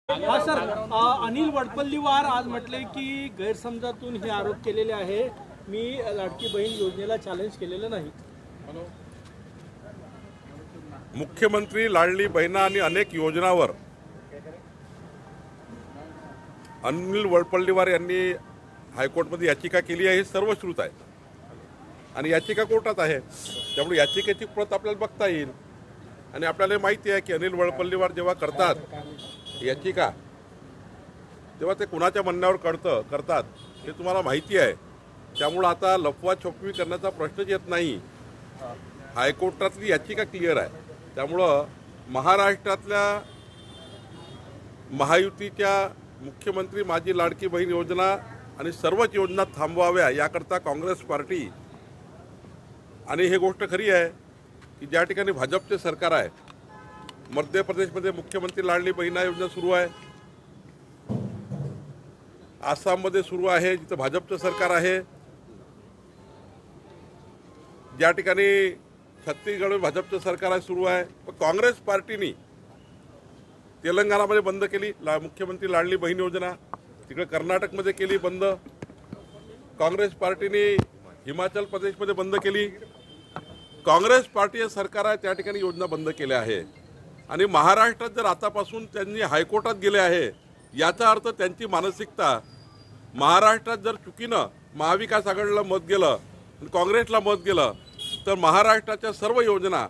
हा सर, अनिल वडपल्लीवार आज म्हटले की गैरसमजातून हे आरोप केलेले आहे, मी लाडकी बहीण योजनेला चॅलेंज केलेलं नाही। मुख्यमंत्री लाडली बहिणा आणि अनेक योजनांवर अनिल वडपल्लीवार यांनी हायकोर्टमध्ये याचिका केली आहे, हे सर्व श्रुत आहे आणि याचिका कोर्टात आहे। त्यामुळे याचिकेची प्रत आपल्याला बघता येईल आणि आपल्याला माहिती आहे की अनिल वडपल्लीवार जेव्हा करतात याचिका तेव्हा ते कुणाच्या म्हणण्यावर करतात हे तुम्हाला माहिती आहे। त्यामुळे आता लफवा छपवी करण्याचा प्रश्नच येत नाही। हायकोर्टातली याचिका क्लिअर आहे। त्यामुळं महाराष्ट्रातल्या महायुतीच्या मुख्यमंत्री माझी लाडकी बहीण योजना आणि सर्वच योजना थांबवाव्या याकरता काँग्रेस पार्टी आणि हे गोष्ट खरी आहे की ज्या ठिकाणी भाजपचे सरकार आहे, मध्य प्रदेशमध्ये मुख्यमंत्री लाडली बहिणा योजना सुरू आहे, आसाममध्ये सुरू आहे जिथं भाजपचं सरकार आहे, ज्या ठिकाणी छत्तीसगडमध्ये भाजपचं सरकार आहे सुरू आहे, पण काँग्रेस पार्टीने तेलंगणामध्ये बंद केली मुख्यमंत्री लाडली बहीण योजना, तिकडे कर्नाटकमध्ये केली बंद, काँग्रेस पार्टीने हिमाचल प्रदेशमध्ये बंद केली। काँग्रेस पार्टीचे सरकार आहे त्या ठिकाणी योजना बंद केल्या आहे आणि महाराष्ट्रात जर आतापासून त्यांनी हायकोर्टात गेले आहे याचा अर्थ त्यांची मानसिकता महाराष्ट्रात जर चुकीनं महाविकास आघाडीला मत गेलं आणि काँग्रेसला मत गेलं तर महाराष्ट्राच्या सर्व योजना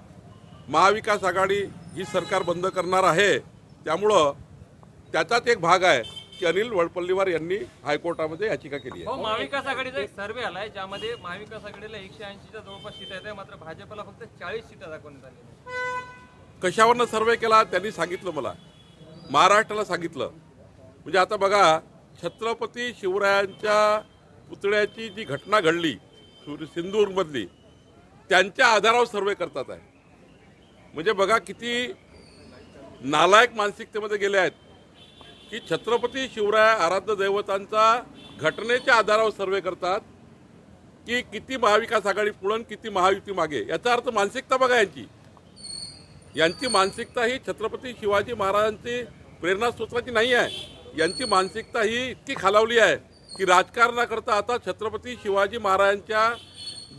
महाविकास आघाडी ही सरकार बंद करणार आहे। त्यामुळं त्याचाच एक भाग आहे की अनिल वडपल्लीवार यांनी हायकोर्टामध्ये याचिका केली आहे। महाविकास आघाडीचा एक सर्वे आलाय ज्यामध्ये महाविकास आघाडीला 180च्या जवळपास सीटा आहेत, मात्र भाजपला फक्त 40 सीटा दाखवण्यात आल्या। कशावरनं सर्वे केला त्यांनी सांगितलं, मला महाराष्ट्राला सांगितलं। म्हणजे आता बघा, छत्रपती शिवरायांच्या पुतळ्याची जी घटना घडली सिंधुदुर्गमधली त्यांच्या आधारावर सर्वे करतात आहे। म्हणजे बघा किती नालायक मानसिकतेमध्ये गेले आहेत की छत्रपती शिवराय आराध्य दैवतांचा घटनेच्या आधारावर सर्वे करतात की किती महाविकास आघाडी पुढं किती महायुती मागे। याचा अर्थ मानसिकता बघा यांची मानसिकता ही छत्रपती शिवाजी महाराजांची प्रेरणास्त्रोताची नाही आहे। यांची मानसिकता ही इतकी खालावली आहे की राजकारणाकरता आता छत्रपती शिवाजी महाराजांच्या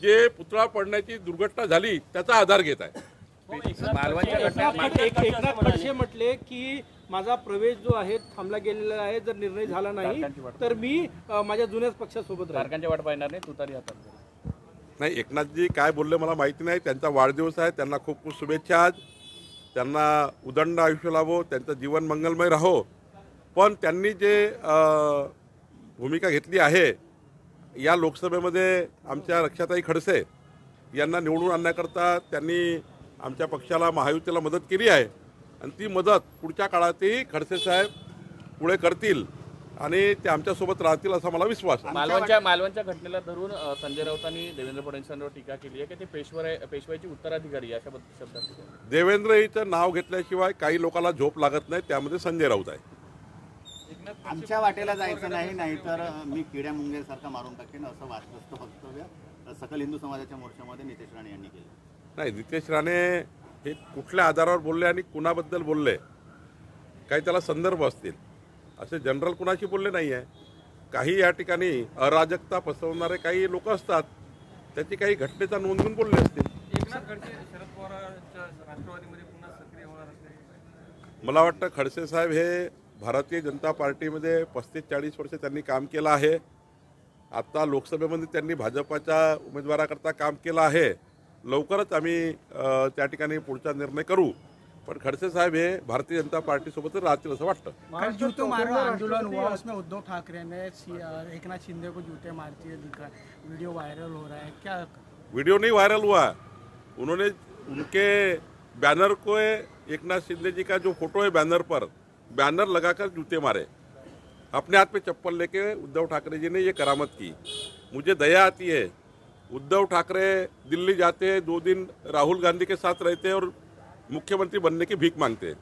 जे पुतळा पडण्याची दुर्घटना झाली त्याचा आधार घेत आहे। एकनाथ खडसे म्हटले की माझा प्रवेश जो आहे थांबला गेलेला आहे, जर निर्णय झाला नाही तर मी माझ्या जुन्याच पक्षासोबत कारखान्याच्या वाट पाहणार नाही, तुतारी हातात नाही। एकनाथजी काय बोलले मला माहिती नाही, त्यांचा वाढदिवस आहे, त्यांना खूप खूप शुभेच्छा। त्यांना उदंड आयुष्य लाभो, त्यांचं जीवन मंगलमय राहो। पण त्यांनी जे भूमिका घेतली आहे या लोकसभेमध्ये आमच्या रक्षाताई खडसे यांना निवडून आणण्याकरता त्यांनी आमच्या पक्षाला महायुतीला मदत केली आहे आणि ती मदत पुढच्या काळातही खडसे साहेब पुढे करतील आणि ते आमच्यासोबत राहतील असा मला विश्वास आहे। मालवणच्या घटनेला धरून संजय राऊतांनी देवेंद्र फडणवीसांवर टीका केली आहे की ते पेशवाईचे उत्तराधिकारी अशा शब्दात। देवेंद्रजीचं नाव घेतल्याशिवाय काही लोकांना झोप लागत नाही, त्यामध्ये संजय राऊत आहे। आमच्या वाटेला जायचं नाही, नाहीतर मी किड्या मुंगेसारखा मारून टाकेन असं वादग्रस्त वक्तव्य सकल हिंदू समाजाच्या मोर्चामध्ये नितेश राणे यांनी केलं। नाही, नितेश राणे हे कुठल्या आधारावर बोलले आणि कुणाबद्दल बोलले, काही त्याला संदर्भ असतील, असे जनरल कुणाशी बोलले नाही आहे। काही या ठिकाणी अराजकता पसरवणारे काही लोक असतात, त्याची काही घटनेचा नोंद घेऊन बोलले असतील। एकनाथ खडसे शरद पवारांच्या राष्ट्रवादीमध्ये पुन्हा सक्रिय होणार असते। मला वाटतं खडसे साहेब हे भारतीय जनता पार्टीमध्ये 35-40 वर्ष त्यांनी काम केलं आहे। आता लोकसभेमध्ये त्यांनी भाजपाच्या उमेदवाराकरता काम केलं आहे। लवकरच आम्ही त्या ठिकाणी पुढचा निर्णय करू, पण खडसे साहेब हे भारतीय जनता पार्टी सोबतच राहतील असं वाटतं। जूते मारो आंदोलन हुआ, उसमें उद्धव ठाकरे ने एकनाथ शिंदे को जूते मारते हुए दिखा, वीडियो वायरल हो रहा है, क्या? वीडियो नहीं वायरल हुआ, उन्होंने उनके बैनर को एकनाथ शिंदे जी का जो फोटो है बैनर लगाकर जूते मारे, अपने हाथ में चप्पल लेके उद्धव ठाकरे जी ने ये करामत की। मुझे दया आती है, उद्धव ठाकरे दिल्ली जाते हैं, 2 दिन राहुल गांधी के साथ रहते हैं और मुख्यमंत्री बनने की भीख मांगते हैं।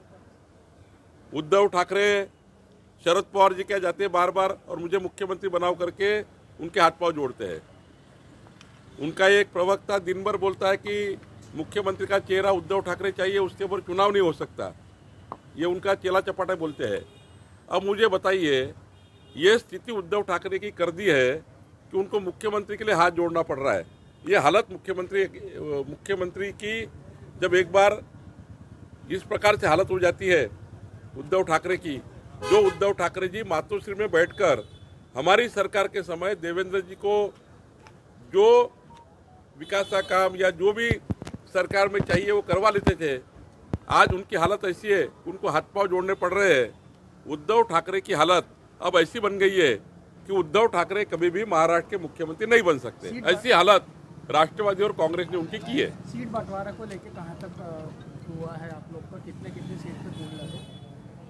उद्धव ठाकरे शरद पवार जी क्या जाते हैं बार बार और मुझे मुख्यमंत्री बनाओ करके उनके हाथ पांव जोड़ते हैं। उनका एक प्रवक्ता दिन भर बोलता है कि मुख्यमंत्री का चेहरा उद्धव ठाकरे चाहिए, उसके ऊपर चुनाव नहीं हो सकता। ये उनका चेला चपाटा बोलते हैं। अब मुझे बताइए, ये स्थिति उद्धव ठाकरे की कर दी है कि उनको मुख्यमंत्री के लिए हाथ जोड़ना पड़ रहा है। ये हालत मुख्यमंत्री की जब एक बार इस प्रकार से हालत हो जाती है उद्धव ठाकरे की, जो उद्धव ठाकरे जी मातोश्री में बैठकर हमारी सरकार के समय देवेंद्र जी को जो विकास का काम या जो भी सरकार में चाहिए वो करवा लेते थे, आज उनकी हालत ऐसी है, उनको हाथ पांव जोड़ने पड़ रहे हैं। उद्धव ठाकरे की हालत अब ऐसी बन गई है कि उद्धव ठाकरे कभी भी महाराष्ट्र के मुख्यमंत्री नहीं बन सकते। ऐसी हालत राष्ट्रवादी और कांग्रेस ने उनकी की है। सीट बंटवारा को लेकर कहाँ तक हुआ है आप लोग का, कितने सीट पे दूर लगे?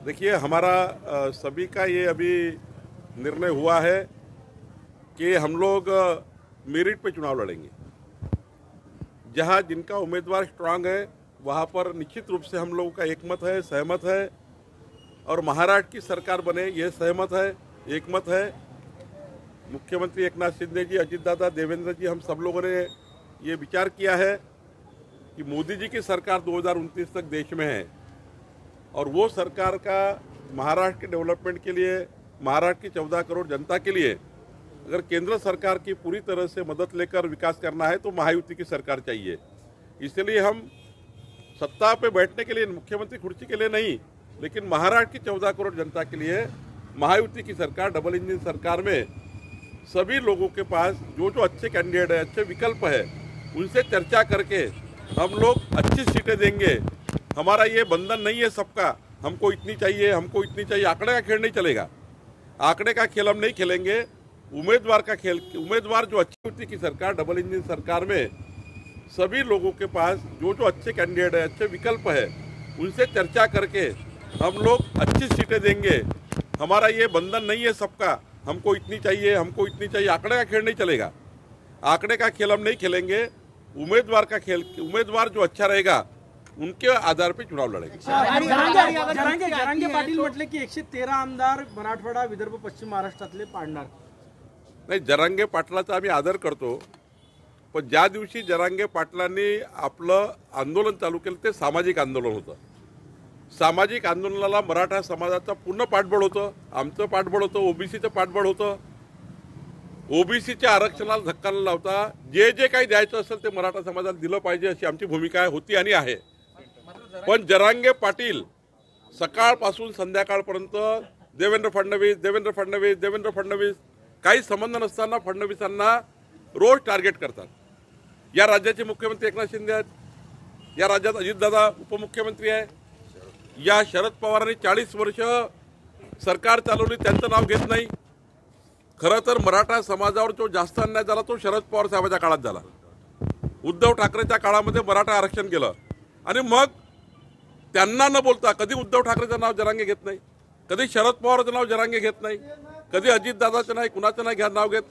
देखिए, हमारा सभी का ये अभी निर्णय हुआ है कि हम लोग मेरिट पे चुनाव लड़ेंगे। जहां जिनका उम्मीदवार स्ट्रांग है वहां पर निश्चित रूप से हम लोगों का एकमत है, सहमत है, और महाराष्ट्र की सरकार बने ये सहमत है, एकमत है। मुख्यमंत्री एकनाथ शिंदे जी, अजित दादा, देवेंद्र जी, हम सब लोगों ने ये विचार किया है कि मोदी जी की सरकार 2029 तक देश में है, और वो सरकार का महाराष्ट्र के डेवलपमेंट के लिए, महाराष्ट्र की 14 करोड़ जनता के लिए अगर केंद्र सरकार की पूरी तरह से मदद लेकर विकास करना है तो महायुति की सरकार चाहिए। इसलिए हम सत्ता पे बैठने के लिए, मुख्यमंत्री कुर्सी के लिए नहीं, लेकिन महाराष्ट्र की 14 करोड़ जनता के लिए महायुति की सरकार, डबल इंजन सरकार में सभी लोगों के पास जो जो अच्छे कैंडिडेट है, अच्छे विकल्प है, उनसे चर्चा करके हम लोग अच्छी सीटें देंगे। हमारा ये बंधन नहीं है सबका, हमको इतनी चाहिए, हमको इतनी चाहिए, आंकड़े का खेल नहीं चलेगा। आंकड़े का खेल हम नहीं खेलेंगे, उम्मीदवार का खेल। उम्मीदवार जो अच्छी युति की सरकार, डबल इंजन सरकार में सभी लोगों के पास जो जो अच्छे कैंडिडेट है, अच्छे विकल्प है, उनसे चर्चा करके हम लोग अच्छी सीटें देंगे। हमारा ये बंधन नहीं है सबका, हमको इतनी चाहिए, हमको इतनी चाहिए, आंकड़े का खेल नहीं चलेगा। आंकड़े का खेल हम नहीं खेलेंगे, उम्मीदवार का खेल। उम्मीदवार जो अच्छा रहेगा उनके आधार पर चुनाव लड़ेंगे। जरांगे पाटील म्हटले की 113 आमदार मराठवाडा, विदर्भ, पश्चिम महाराष्ट्रातले पाडणार. नाही, जरांगे पाटलाचा आम्ही आदर करतो, पण ज्या दिवशी जरांगे पाटलांनी आपलं आंदोलन चालू केलं ते सामाजिक आंदोलन होतं. सामाजिक आंदोलनाला मराठा समाजाचा पूर्ण पाठबळ होतं, आमचं पाठबळ होतं, ओबीसीचं पाठबळ होतं. ओबीसीच्या आरक्षणाला धक्का न लावता जे जे काही द्यायचं असेल ते मराठा समाजाला दिलं पाहिजे अशी आमची भूमिका होती आणि आहे. पण जरांगे पाटील सकाळपासून संध्याकाळपर्यंत देवेंद्र फडणवीस काही संबंध नसताना फडणवीसांना रोज टार्गेट करतात. या राज्याचे मुख्यमंत्री एकनाथ शिंदे आहेत, या राज्यात अजितदादा उपमुख्यमंत्री आहे. या शरद पवारांनी 40 वर्ष सरकार चालवली, त्यांचं नाव घेत नाही. खरं तर मराठा समाजावर जो जास्त अन्याय झाला तो शरद पवार साहेबांच्या काळात झाला. उद्धव ठाकरेच्या काळामध्ये मराठा आरक्षण केलं आणि मग त्यांना न बोलता कधी उद्धव ठाकरेचं नाव जरांगे घेत नाही, कधी शरद पवारचं नाव जरांगे घेत नाही, कधी अजितदादाचं नाही, कुणाचं नाही नाव घेत.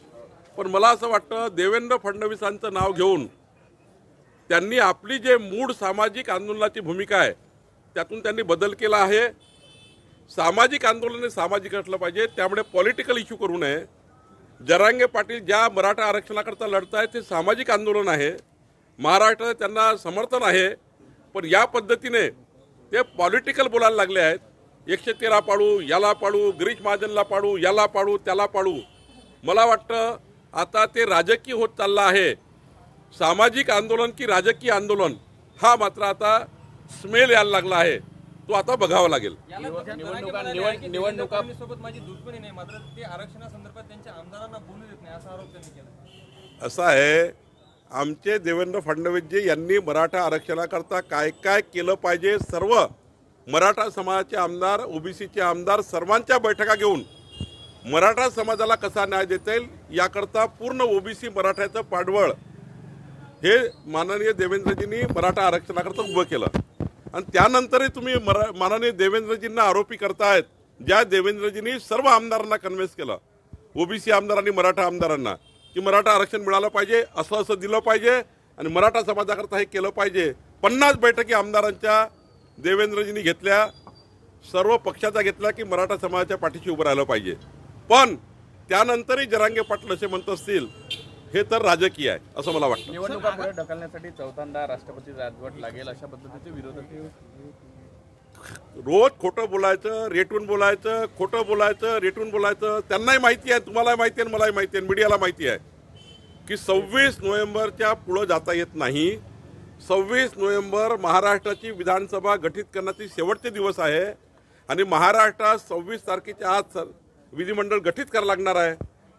पण मला असं वाटतं देवेंद्र फडणवीसांचं नाव घेऊन त्यांनी आपली जे मूळ सामाजिक आंदोलनाची भूमिका आहे त्यातून त्यांनी बदल केला आहे. सामाजिक आंदोलन हे सामाजिक असलं पाहिजे, त्यामुळे पॉलिटिकल इश्यू करू नये. जरांगे पाटील ज्या मराठा आरक्षणाकरता लढतायत ते सामाजिक आंदोलन आहे, महाराष्ट्रात त्यांना समर्थन आहे. पण या पद्धतीने ते पॉलिटिकल बोलायला लागले आहेत. 113 पाडू, याला पाडू, गिरीश महाजनला पाडू, याला पाडू, त्याला पाडू. मला वाटतं आता ते राजकीय होत चाललं आहे. सामाजिक आंदोलन की राजकीय आंदोलन हा मात्र आता स्मेल यायला लागला आहे, तो आता बघावा लागेल. निवडणुकांसोबत माझी दुश्मनी नाही, मात्र ते आरक्षणासंदर्भात त्यांच्या आमदारांना बोलू देत नाही असा आरोप त्यांनी केला. असं आहे, आमचे देवेंद्र फडणवीसजी यांनी मराठा आरक्षणाकरता काय काय केलं पाहिजे, सर्व मराठा समाजाचे आमदार, ओबीसीचे आमदार सर्वांच्या बैठका घेऊन मराठा समाजाला कसा न्याय देता येईल याकरता पूर्ण ओबीसी मराठ्याचं पाठबळ हे माननीय देवेंद्रजींनी मराठा आरक्षणाकरता उभं केलं. आणि त्यानंतरही तुम्ही माननीय देवेंद्रजींना आरोपी करतायत, ज्या देवेंद्रजींनी सर्व आमदारांना कन्व्हिन्स केलं, ओबीसी आमदारांनी, मराठा आमदारांना, की मराठा आरक्षण मिळालं पाहिजे, असं असं दिलं पाहिजे आणि मराठा समाजाकरता हे केलं पाहिजे. 50 बैठकी आमदारांच्या देवेंद्रजींनी घेतल्या, सर्व पक्षाचा घेतला की मराठा समाजाच्या पाठीशी उभं राहिलं पाहिजे. पण त्यानंतरही जरांगे पाटील असे म्हणत असतील हे तर राजकीय आहे असं मला वाटतं. निवडणुका पुढे ढकलण्यासाठी चौथ्यांदा राष्ट्रपती राजवट लागेल अशा पद्धतीचे विरोधक रोज खोटं बोलायचं, रेटून बोलायचं, खोटं बोलायचं, रेटून बोलायचं. त्यांनाही माहिती आहे, तुम्हालाही माहिती आहे, मलाही माहिती आहे, मीडियाला माहिती आहे की 26 नोव्हेंबरच्या पुढं जाता येत नाही. 26 नोव्हेंबर महाराष्ट्राची विधानसभा गठीत करण्याचे शेवटचे दिवस आहे आणि महाराष्ट्रात 26 तारखेच्या आत विधिमंडळ गठीत करायला लागणार आहे.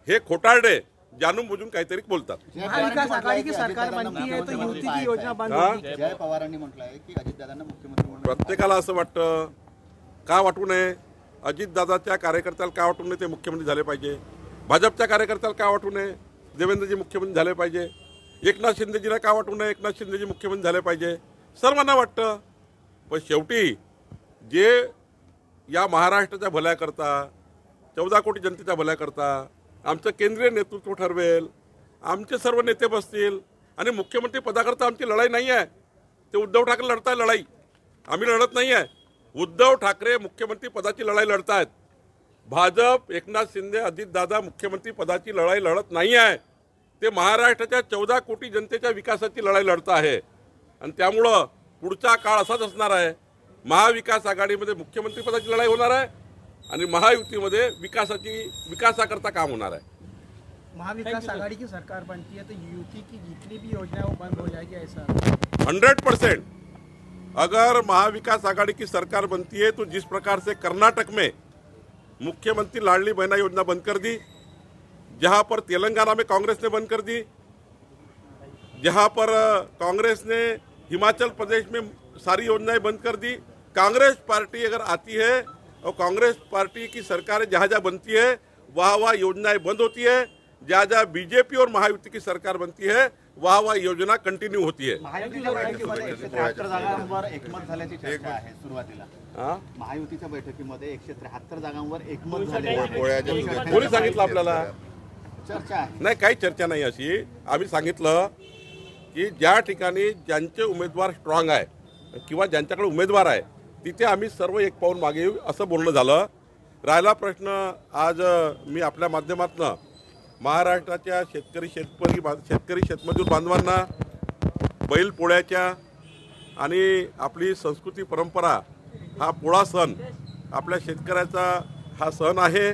हे खोटारडे जाणून बुजून काहीतरी बोलतात. महाविकास आघाड़ी की सरकार बनती है तो युति की योजना बंद होगी. जय पवारांनी म्हटलंय की अजितदादांना मुख्यमंत्री म्हणून प्रत्येकाला असं वाटतं, का वाटू नये? अजितदादाच्या कार्यकर्त्याला का वाटू नये ते मुख्यमंत्री झाले पाहिजे? भाजपच्या कार्यकर्त्याला का वाटू नये देवेंद्रजी मुख्यमंत्री झाले पाहिजे? एकनाथ शिंदेजीला का वाटू नये एकनाथ शिंदेजी मुख्यमंत्री झाले पाहिजे? सर्वांना वाटतं. पण शेवटी जे या महाराष्ट्राच्या भल्याकरता 14 कोटी जनतेच्या भल्याकरता आमचं केंद्रीय नेतृत्व ठरवेल, आमचे सर्व नेते बसतील आणि मुख्यमंत्री पदाकरता आमची लढाई नाही आहे. ते उद्धव ठाकरे लढताय लढाई, आम्ही लढत नाही आहे. उद्धव ठाकरे मुख्यमंत्री पदाची लढाई लढतायत. भाजप एकनाथ शिंदे अजितदादा मुख्यमंत्री पदाची लढाई लढत नाही आहे. ते महाराष्ट्राच्या 14 कोटी जनतेच्या विकासाची लढाई लढत आहे आणि त्यामुळं पुढचा काळ असाच असणार आहे. महाविकास आघाडीमध्ये मुख्यमंत्री पदाची लढाई होणार आहे आणि महायुतीमध्ये विकासाकरता काम होणार आहे. महाविकास आघाड़ी की सरकार बनती है तो युति की जितनी भी योजना है वो बंद हो जाएगी, ऐसा? 100%. अगर महाविकास आघाड़ी की सरकार बनती है तो जिस प्रकार से कर्नाटक में मुख्यमंत्री लाडली बहना योजना बंद कर दी, जहां पर तेलंगाना में कांग्रेस ने बंद कर दी, जहां पर कांग्रेस ने हिमाचल प्रदेश में सारी योजनाएं बंद कर दी. कांग्रेस पार्टी अगर आती है और कांग्रेस पार्टी की सरकार जहाँ जहाँ बनती है वहाँ योजनाएं बंद होती है. जहाँ जहाँ बीजेपी और महायुति की सरकार बनती है वहाँ योजना कंटिन्यू होती है. महायुतीच्या बैठकीमध्ये 173 जागांवर एकमत झाल्याची चर्चा आहे. सुरुवातीला महायुतीच्या बैठकीमध्ये 173 जागांवर एकमत झाले. कोणी सांगितलं आपल्याला? चर्चा आहे. नाही, काही चर्चा नाही अशी. आम्ही सांगितलं की ज्या ठिकाणी ज्यांचे उमेदवार स्ट्रॉंग आहे किंवा ज्यांच्याकडे उमेदवार आहे तिथे आम्ही सर्व एक पाऊल मागे येऊ असं बोलणं झालं. राहिला प्रश्न, आज मी आपल्या माध्यमातून महाराष्ट्राच्या शेतकरी शेतमजूर बांधवांना बैलपोळ्याच्या आणि आपली संस्कृती परंपरा हा पोळा सण आपल्या शेतकऱ्याचा हा सण आहे.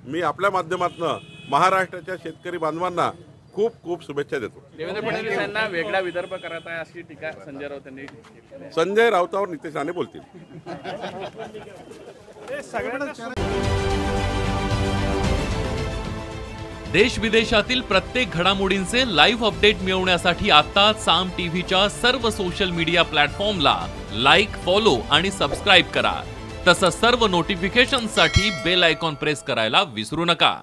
मी आपल्या माध्यमातून महाराष्ट्राच्या शेतकरी बांधवांना खूप खूप शुभेच्छा देतो. देवेंद्र फडणवीस यांना वेगळा विदर्भ करत आहे अशी टीका संजय राऊत यांनी केली. संजय राऊतावर नितेश राणे बोलतील. देश विदेशातील प्रत्येक घडामोडींचे लाईव्ह अपडेट मिळवण्यासाठी आता साम टीव्हीच्या सर्व सोशल मीडिया प्लॅटफॉर्मला लाईक, फॉलो आणि सबस्क्राईब करा. तसंच सर्व नोटिफिकेशनसाठी बेल आयकॉन प्रेस करायला विसरू नका.